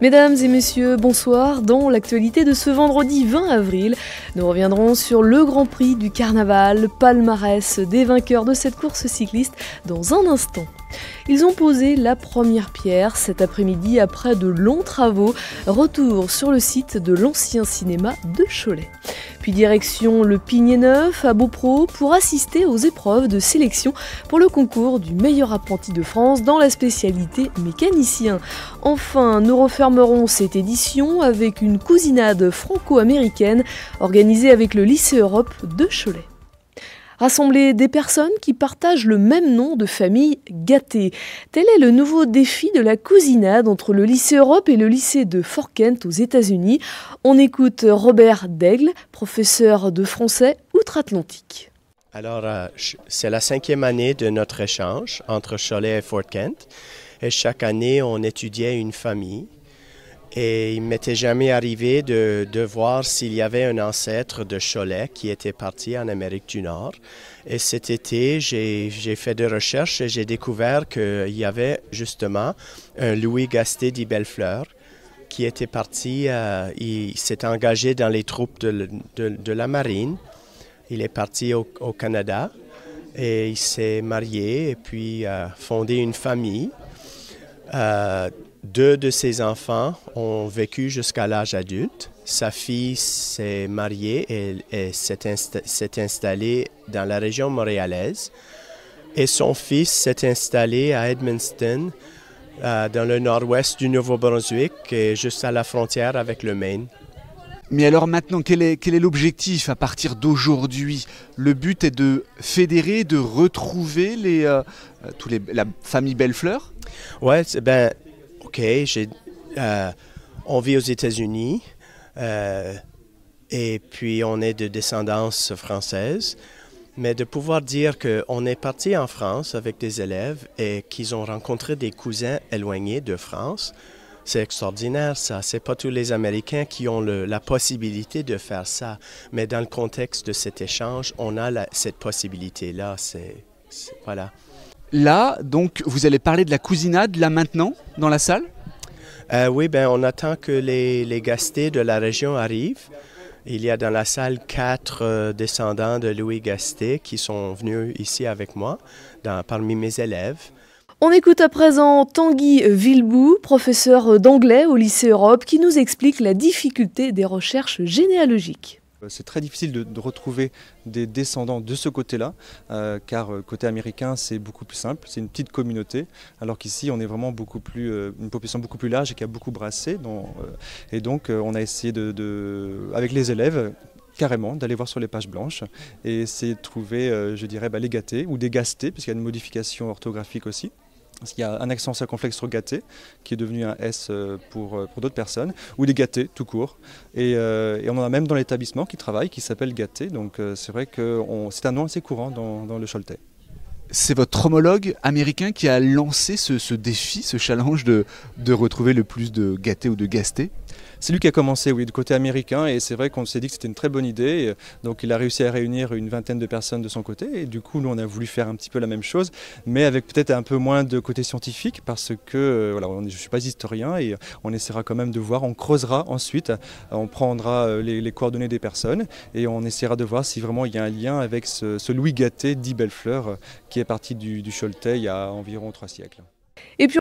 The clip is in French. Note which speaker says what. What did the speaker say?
Speaker 1: Mesdames et messieurs, bonsoir. Dans l'actualité de ce vendredi 20 avril, nous reviendrons sur le Grand Prix du Carnaval, le palmarès des vainqueurs de cette course cycliste dans un instant. Ils ont posé la première pierre cet après-midi après de longs travaux. Retour sur le site de l'ancien cinéma de Cholet. Puis direction le Pigné Neuf à Beaupro pour assister aux épreuves de sélection pour le concours du meilleur apprenti de France dans la spécialité mécanicien. Enfin, nous refermerons cette édition avec une cousinade franco-américaine organisée avec le lycée Europe de Cholet. Rassembler des personnes qui partagent le même nom de famille Gatté. Tel est le nouveau défi de la cousinade entre le lycée Europe et le lycée de Fort Kent aux États-Unis. On écoute Robert Daigle, professeur de français outre-Atlantique.
Speaker 2: Alors, c'est la 5e année de notre échange entre Cholet et Fort Kent. Et chaque année, on étudiait une famille. Et il ne m'était jamais arrivé de voir s'il y avait un ancêtre de Cholet qui était parti en Amérique du Nord. Et cet été, j'ai fait des recherches et j'ai découvert qu'il y avait justement un Louis Gasté d'Ibellefleur qui était parti, il s'est engagé dans les troupes de la marine. Il est parti au Canada et il s'est marié et puis fondé une famille. Deux de ses enfants ont vécu jusqu'à l'âge adulte. Sa fille s'est mariée et s'est installée dans la région montréalaise. Et son fils s'est installé à Edmundston, dans le nord-ouest du Nouveau-Brunswick, et juste à la frontière avec le Maine.
Speaker 3: Mais alors maintenant, quel est l'objectif à partir d'aujourd'hui? Le but est de fédérer, de retrouver la famille Bellefleur?
Speaker 2: Ouais, OK, on vit aux États-Unis et puis on est de descendance française, mais de pouvoir dire qu'on est parti en France avec des élèves et qu'ils ont rencontré des cousins éloignés de France, c'est extraordinaire ça. C'est pas tous les Américains qui ont la possibilité de faire ça, mais dans le contexte de cet échange, on a cette possibilité-là. Voilà.
Speaker 3: Là, donc, vous allez parler de la cousinade, là maintenant, dans la salle?
Speaker 2: Oui, on attend que les Gasté de la région arrivent. Il y a dans la salle 4 descendants de Louis Gasté qui sont venus ici avec moi, parmi mes élèves.
Speaker 1: On écoute à présent Tanguy Villebout, professeur d'anglais au lycée Europe, qui nous explique la difficulté des recherches généalogiques.
Speaker 4: C'est très difficile de retrouver des descendants de ce côté-là, car côté américain c'est beaucoup plus simple, c'est une petite communauté, alors qu'ici on est vraiment une population beaucoup plus large et qui a beaucoup brassé. Et donc on a essayé avec les élèves, carrément, d'aller voir sur les pages blanches et essayer de trouver, je dirais, les Gattés ou des Gastés, puisqu'il y a une modification orthographique aussi. Parce qu'il y a un accent circonflexe sur Gatté, qui est devenu un S pour d'autres personnes, ou des Gattés tout court. Et on en a même dans l'établissement qui travaille, qui s'appelle Gatté, donc c'est vrai que c'est un nom assez courant dans le Choletais.
Speaker 3: C'est votre homologue américain qui a lancé ce défi, ce challenge de retrouver le plus de Gattés ou de Gastés?
Speaker 4: C'est lui qui a commencé, oui, du côté américain, et c'est vrai qu'on s'est dit que c'était une très bonne idée. Donc il a réussi à réunir une vingtaine de personnes de son côté, et du coup nous on a voulu faire un petit peu la même chose, mais avec peut-être un peu moins de côté scientifique, parce que voilà, je ne suis pas historien, et on essaiera quand même de voir, on creusera ensuite, on prendra les coordonnées des personnes, et on essaiera de voir si vraiment il y a un lien avec ce Louis Gatté dit Bellefleur, qui est parti du Choletais il y a environ 3 siècles.
Speaker 1: Et puis